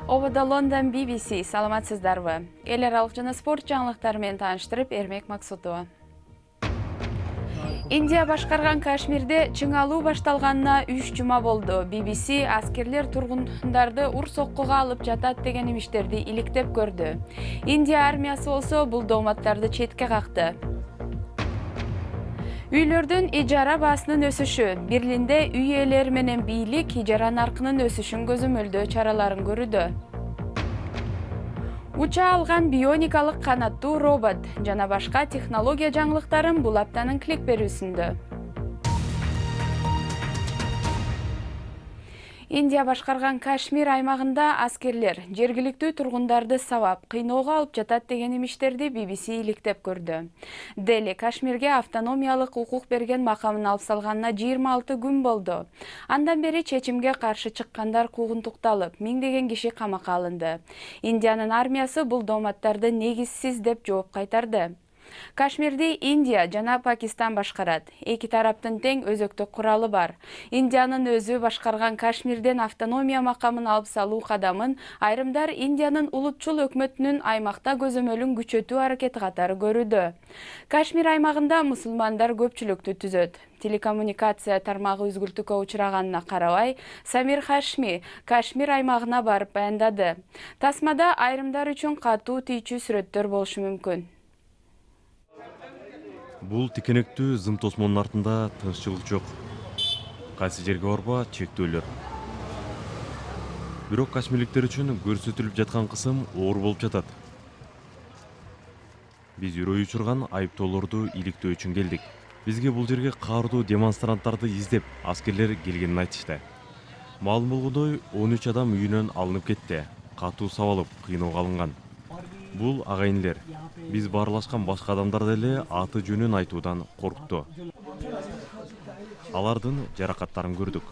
Ovada London BBC, саламатсыздарбы. Эл аралык жана спорт жаңылыктары менен тааныштырып, Эрмек Максутова. Индия башкарган Кашмирде чыңалуу башталганына 3 жума болду. BBC аскерлер тургундарды ур-соккуга алып жатат деген имиштерди иликтеп көрдү. Индия армиясы болсо бул дооматтарды четке какты. Үйлөрдүн ижара баасынын өсүшү. Берлинде үй ээлери менен бийлик ижара наркынын өсүшүн көзөмөлдөө чараларын көрүүдө. Уча алган бионикалык канаттуу робот жана башка технология жаңылыктарын бул аптанын клик берүүсүндө. Индия башкарган Кашмир аймагында аскерлер жергиликтүү тургундарды сабап, кыйноого алып жатат деген имиштерди BBC иликтеп көрдү. Дели Кашмирге автономиялык укук берген макамын алып салганына 26 күн болду. Андан бери чечимге каршы чыккандар куугунтукталып, миңдеген киши камакка алынды. Индиянын армиясы бул дооматтарды негизсиз деп жооп кайтарды. Кашмирди Индия жана Пакистан башкарат. Эки тараптын тең өзөктүк куралы бар. Индиянын өзү башкарган Кашмирден автономия макамын алып салуу кадамын айрымдар Индиянын улутчул өкмөтүнүн аймакта көзөмөлүн күчөтүү аракети катары көрүүдө. Кашмир аймагында мусулмандар көпчүлүктү түзөт. Телекоммуникация тармагы үзгүлтүккө учураганына карабай, Самир Хашми Кашмир аймагына барып баяндады. Тасмада айрымдар үчүн катуу тийчүү сүрөттөр болушу мүмкүн. Бул тикенектүү зым тосмонун артында тынччылык жок. Кайсы жерге барба чектөөлөр. Бирок кашмирликтер үчүн көрсөтүлүп жаткан кысым оор болуп жатат. Биз үрөй учурган айыптоолорду иликтөө үчүн келдик. Бизге бул жерге каардуу демонстранттарды издеп аскерлер келгенин айтышты. Маалым болгондой 13 адам үйүнөн алынып кетти. Катуу сабалып, кыйноого алынган. Бул агайынлер. Биз баарлашкан башка адамдар деле аты жөнүн айтуудан коркту. Алардын жаракаттарын көрдүк.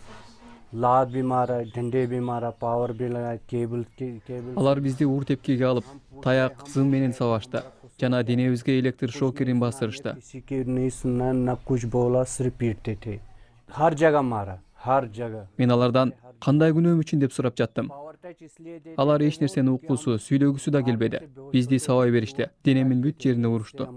Алар бизди ур тепкиге алып, таяк, зым менен сабашты. Жана денебизге электр шокерин бастырышты. Мен алардан кандай күнөөм үчүн деп сурап жаттым. Алар эч нерсени уккусу, сүйлөгүсү да келбеди. Бизди сабай беришти. Денемин бүт жерине урушту.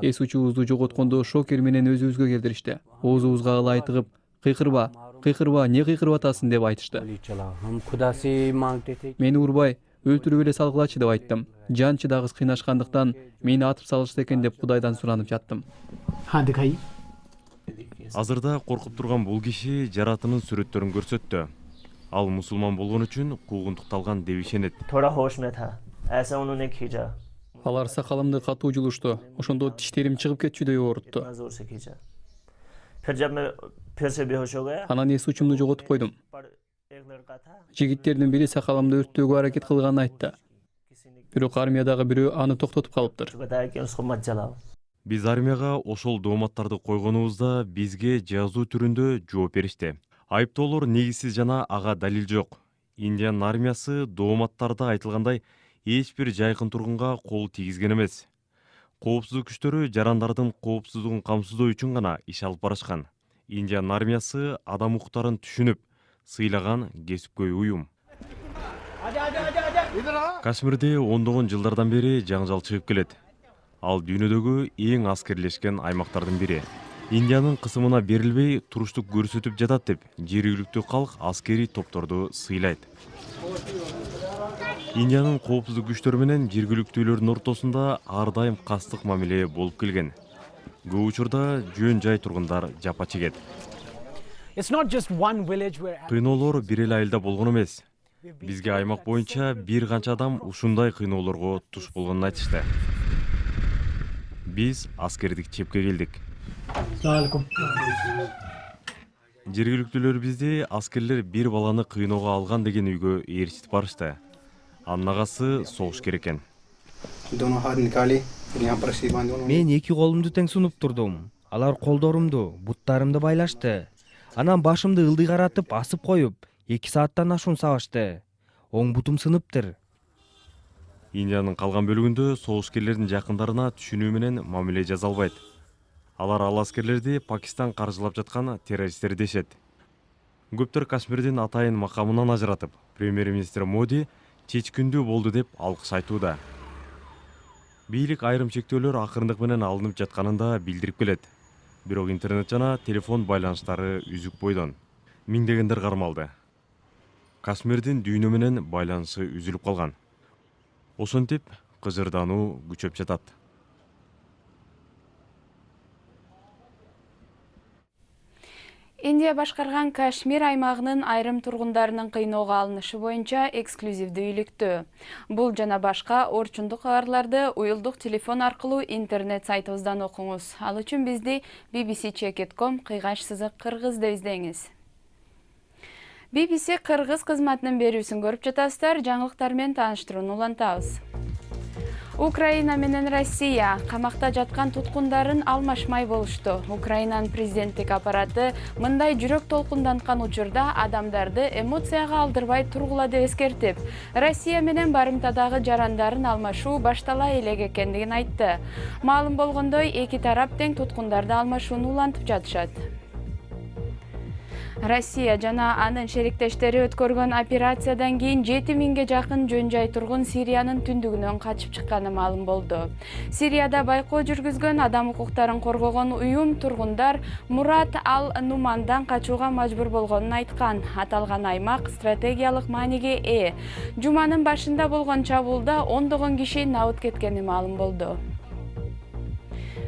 Эс учубузду жоготкондо шокер менен өзүбүзгө келтиришти. Оозубузга ылай тыгып, кыйкырба, кыйкырба, эмне кыйкырып атасың деп айтышты. Мени урбай, өлтүрүп эле салгылачы деп айттым. Жан чыдагыс кыйнашкандыктан мени атып салышты экен деп Кудайдан суранып жаттым. Азырда коркуп турган бул киши жаратынын сүрөттөрүн көрсөттү. Ал мусулман болгон үчүн куугунтукталган деп ишенет. Алар сакалымды катуу жулушту. Ошондо тиштерим чыгып кетчүдөй оорутту. Анан эс учумду жоготуп койдум. Жигиттердин бири сакалымды өрттөөгө аракет кылганын айтты. Бирок армиядагы бирөө аны токтотуп калыптыр. Биз армияга ошол дооматтарды койгонубузда бизге жазуу түрүндө жооп беришти. Айыптоолор негизсиз жана ага далил жок. Индиянын армиясы дооматтарда айтылгандай эч бир жайкын тургунга кол тийгизген эмес. Коопсуздук күчтөрү жарандардын коопсуздугун камсыздоо үчүн гана иш алып барышкан. Индиянын армиясы адам укуктарын түшүнүп, сыйлаган кесипкөй уюм. Кашмирде ондогон жылдардан бери жаңжал чыгып келет. Ал дүйнөдөгү эң аскерлешкен аймактардын бири. Индиянын кысымына берилбей туруштук көрсөтүп жатат деп жергиликтүү калк аскери топторду сыйлайт. Индиянын коопсуздук күчтөрү менен жергиликтүүлөрдүн ортосунда ар дайым кастык мамиле болуп келген. Көп учурда жөн жай тургундар жапа чегет. Кыйноолор бир эле айылда болгон эмес. Бизге аймак боюнча бир канча адам ушундай кыйноолорго туш болгонун айтышты. Биз аскердик чепке келдик. Жергиликтүүлөр бизди аскерлер бир баланы кыйноого алган деген үйгө ээрчитип барышты. Анын агасы согуш керек экен. Мен эки колумду тең сунуп турдум. Алар колдорумду, буттарымды байлашты. Анан башымды ылдый каратып асып коюп, 2 сааттан ашуун сабашты. Оң бутум сыныптыр. Индиянын калган бөлүгүндө согушкерлердин жакындарына түшүнүү менен мамиле жасалбайт. Алар ал аскерлерди Пакистан каржылап жаткан террористтер дешет. Көптөр Кашмирдин атайын макамынан ажыратып, премьер-министр Моди чечкиндүү болду деп алкыш айтууда. Бийлик айрым чектөөлөр акырындык менен алынып жатканын да билдирип келет. Бирок интернет жана телефон байланыштары үзүк бойдон. Миңдегендер кармалды. Кашмирдин дүйнө менен байланышы үзүлүп калган. Ошентип, кыжырдануу күчөп жатат. Индия башкарган Кашмир аймагынын айрым тургундарынын кыйноого алынышы боюнча эксклюзивдүү үйлүктүү. Бул жана башка орчундук кабарларды уюлдук телефон аркылуу интернет сайтыбыздан окуңуз. Ал үчүн бизди bbc.com /кыргызды издеңиз. BBC Кыргыз кызматынын берүүсүн көрүп жатасыздар, жаңылыктар менен тааныштырууну улантабыз. Украина менен Россия камакта жаткан туткундарын алмашмай болушту. Украинанын президенттик аппараты мындай жүрөк толкунданткан учурда адамдарды эмоцияга алдырбай тургула деп эскертип, Россия менен барымтадагы жарандарын алмашуу баштала элек экендигин айтты. Маалым болгондой, эки тарап тең туткундарды алмашууну улантып жатышат. Россия жана анын шериктештери өткөргөн операциядан кийин 7000ге жакын жөн жай тургун Сириянын түндүгүнөн качып чыкканы маалым болду. Сирияда байкоо жүргүзгөн адам укуктарын коргогон уюм тургундар Мурат ал-Нумандан качууга мажбур болгонун айткан. Аталган аймак стратегиялык мааниге ээ. Жуманын башында болгон чабуулда ондогон киши набыт кеткени маалым болду.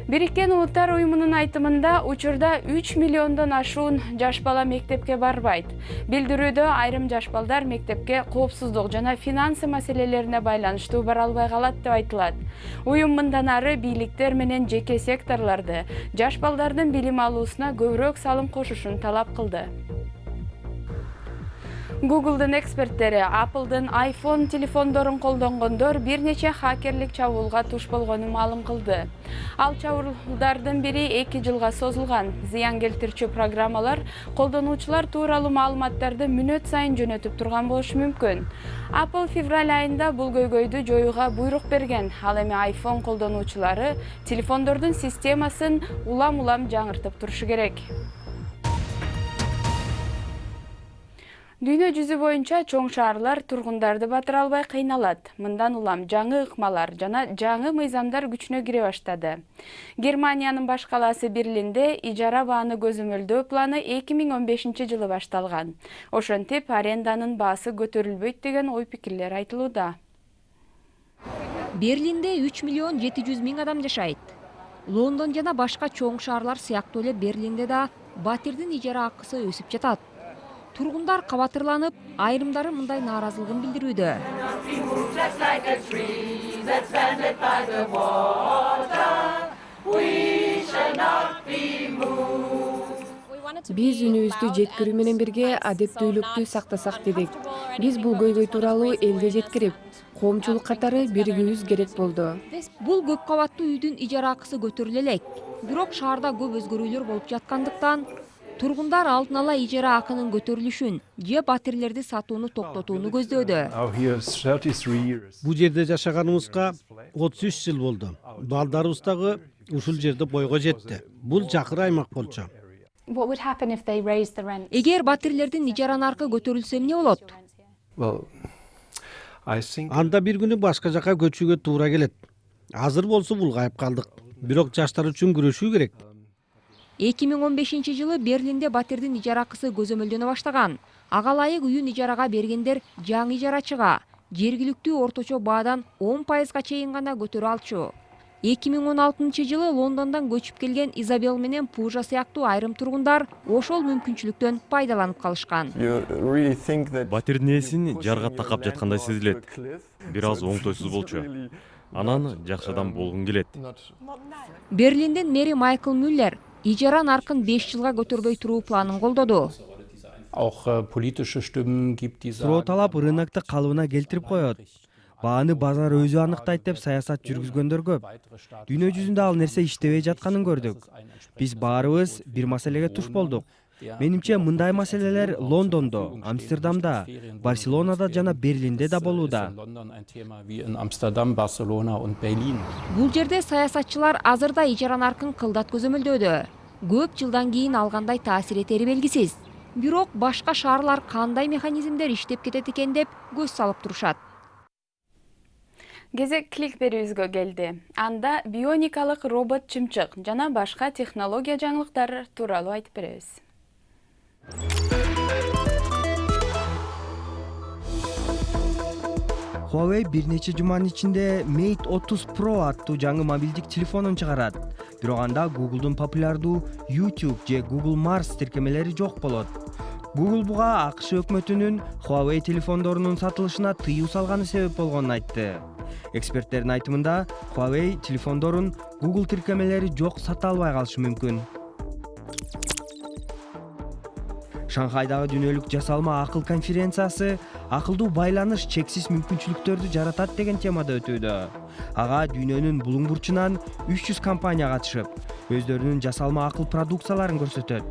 Бириккен Улуттар уюмунун айтымында учурда 3 миллиондон ашуун жаш бала мектепке барбайт. Билдирүүдө айрым жаш балдар мектепке коопсуздук жана финансы маселелерине байланыштуу бара албай калат деп айтылат. Уюм мындан ары бийликтер менен жеке секторлорду жаш балдардын билим алуусуна көбүрөөк салым кошушун талап кылды. Google'дын эксперттери Apple'дын iPhone телефондорун колдонгондор бир нече хакерлик чабуулга туш болгонун маалым кылды. Ал чабуулдардын бири 2 жылга созулган. Зыян келтирчү программалар колдонуучулар тууралуу маалыматтарды мүнөт сайын жөнөтүп турган болушу мүмкүн. Apple февраль айында бул көйгөйдү жоюуга буйрук берген. Ал эми iPhone колдонуучулары телефондордун системасын улам-улам жаңыртып турушу керек. Дүйнө жүзү боюнча чоң шаарлар тургундарды батыра албай кыйналат. Мындан улам жаңы ыкмалар жана жаңы мыйзамдар күчүнө кире баштады. Германиянын баш калаасы Берлинде ижара бааны көзөмөлдөө планы 2015 жылы башталган. Ошентип, аренданын баасы көтөрүлбөйт деген ой пикирлер айтылууда. Берлинде 3 миллион 700 миң адам жашайт. Лондон жана башка чоң шаарлар сыяктуу эле Берлинде да батирдин ижара акысы өсүп жатат. Тургундар кабатырланып, айрымдары мындай нааразылыгын билдирүүдө. Биз үнүбүздү жеткирүү менен бирге адептүүлүктү сактасак дедик. Биз бул көйгөй тууралуу элге жеткирип, коомчулук катары биригүүбүз керек болду. Бул көп кабаттуу үйдүн ижара акысы көтөрүлө элек. Бирок шаарда көп өзгөрүүлөр болуп жаткандыктан тургундар алдын ала ижара акынын көтөрүлүшүн же батирлерди сатууну токтотууну көздөөдө. Бул жерде жашаганыбызга 33 жыл болду. Балдарыбыз дагы ушул жерде бойго жетти. Бул жакыр аймак болчу. Эгер батирлердин ижара наркы көтөрүлсө эмне болот? Анда бир күнү башка жака көчүүгө туура келет. Азыр болсо булгайып калдык. Бирок жаштар үчүн күрөшүү керек. 2015 жылы Берлинде батирдин ижара акысы көзөмөлдөнө баштаган. Ага ылайык үйүн ижарага бергендер жаңы ижарачыга жергиликтүү орточо баадан 10%га чейин гана көтөрө алчу. 2016 жылы Лондондон көчүп келген Изабел менен Пужа сыяктуу айрым тургундар ошол мүмкүнчүлүктөн пайдаланып калышкан. Батирдин ээсин жарга такап жаткандай сезилет. Бир аз оңтойсуз болчу. Анан жакшыдан болгун келет. Берлиндин мэри Майкл Мюллер ижара наркын 5 жылга көтөрбөй туруу планын колдоду. Суроо талап рынокто калыбына келтирип коет. Бааны базар өзү аныктайт деп саясат жүргүзгөндөр көп. Дүйнө жүзүндө ал нерсе иштебей жатканын көрдүк. Биз баарыбыз бир маселеге туш болдук. Менимче мындай маселелер Лондондо, Амстердамда, Барселонада жана Берлинде да болууда. Бул жерде саясатчылар азырда ижара наркын кылдат көзөмөлдөөдө. Көп жылдан кийин алгандай таасир этери белгисиз. Бирок башка шаарлар кандай механизмдер иштеп кетет экен деп көз салып турушат. Кезек кликберүүбүзгө келди. Анда бионикалык робот чымчык жана башка технология жаңылыктары тууралуу айтып беребиз. Huawei бир нече жуманын ичинде Mate 30 Pro аттуу жаңы мобилдик телефонун чыгарат. Бирок анда Google'дун популярдуу YouTube же Google Mars тиркемелери жок болот. Google буга АКШ өкмөтүнүн Huawei телефондорунун сатылышына тыюу салганы себеп болгонун айтты. Эксперттердин айтымында, Huawei телефондорун Google тиркемелери жок сата албай калышы мүмкүн. Шанхайдагы дүйнөлүк жасалма акыл конференциясы акылдуу байланыш чексиз мүмкүнчүлүктөрдү жаратат деген темада өтүүдө. Ага дүйнөнүн булуң бурчунан 300 компания катышып, өздөрүнүн жасалма акыл продукцияларын көрсөтөт.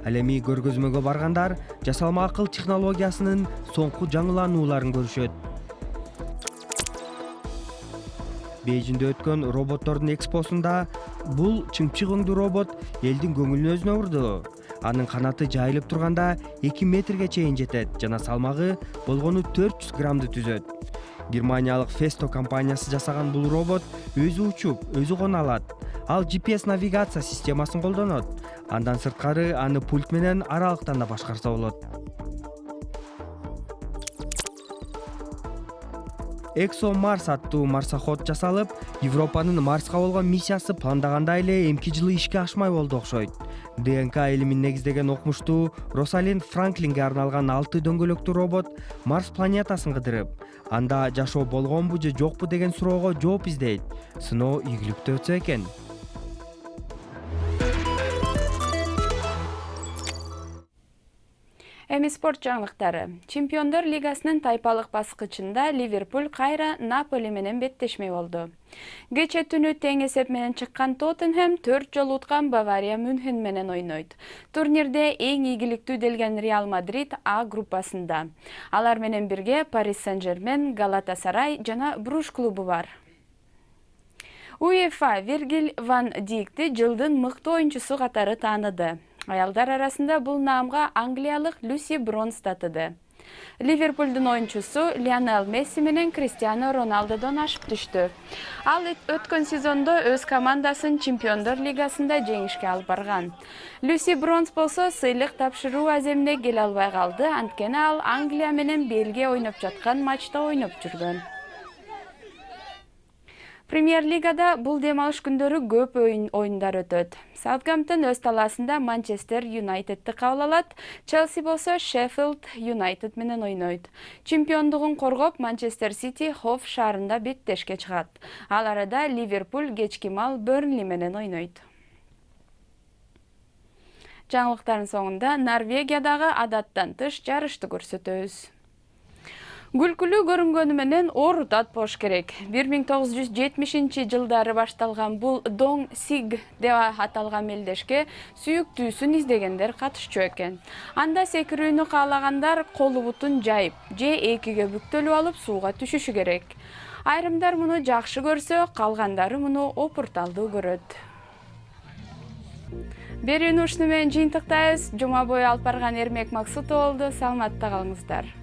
Ал эми көргөзмөгө баргандар жасалма акыл технологиясынын соңку жаңыланууларын көрүшөт. Бейжиңде өткөн роботтордун экспосунда бул чымчык өңдүү робот элдин көңүлүн өзүнө бурду. Анын канаты жайылып турганда 2 метрге чейин жетет жана салмагы болгону 400 граммды түзөт. Германиялык Festo компаниясы жасаган бул робот өзү учуп, өзү коно алат. Ал GPS навигация системасын колдонот. Андан сырткары аны пульт менен аралыктан да башкарса болот. ExoMars аттуу марсоход жасалып, Европанын Марска болгон миссиясы пландагандай эле эмки жылы ишке ашмай болду окшойт. ДНК илимин негиздеген окумуштуу Росалинд Франклинге арналган 6 дөңгөлөктүү робот Марс планетасын кыдырып, анда жашоо болгонбу же жокпу деген суроого жооп издейт. Сыноо ийгиликтүү өтсө экен. Эми спорт жаңылыктары. Чемпиондор лигасынын тайпалык баскычында Ливерпуль кайра Наполи менен беттешмей болду. Кече түнү тең эсеп менен чыккан Тоттенхэм 4 жолу уткан Бавария Мюнхен менен ойнойт. Турнирде эң ийгиликтүү делген Реал Мадрид А группасында. Алар менен бирге Парис Сен-Жермен, Галатасарай жана Бруш клубу бар. УЕФА Виргил ван Дикти жылдын мыкты оюнчусу катары тааныды. Аялдар арасында бул наамга англиялык Люси Бронс татыды. Ливерпулдун оюнчусу Лионел Месси менен Криштиано Роналдодон ашып түштү. Ал өткөн сезондо өз командасын Чемпиондор лигасында жеңишке алып барган. Люси Бронс болсо сыйлык тапшыруу аземине келе албай калды, анткени ал Англия менен Бельгия ойноп жаткан матчта ойноп жүргөн. Премьер-лигада бул демалыш күндөрү көп оюндар өтөт. Саутгемптон өз талаасында Манчестер Юнайтедти кабыл алат, Челси болсо Шеффилд Юнайтед менен ойнойт. Чемпиондугун коргоп, Манчестер Сити Хофф шаарында беттешке чыгат. Ал арада Ливерпуль кечки мал Бернли менен ойнойт. Жаңылыктардын соңунда Норвегиядагы адаттан тыш жарышты көрсөтөбүз. Күлкүлүү көрүнгөнү менен оор дат болуш керек. 1970 жылдары башталган бул Дон Сиг деп аталган мелдешке сүйүктүүсүн издегендер катышчу экен. Анда секирүүнү каалагандар колу бутун жайып, же экиге бүктөлүп алып сууга түшүшү керек. Айрымдар муну жакшы көрсө, калгандары муну опурталдуу көрөт. Берүүнү ушуну менен жыйынтыктайбыз. Жума бою алып барган Эрмек Максутов болду. Саламатта калыңыздар.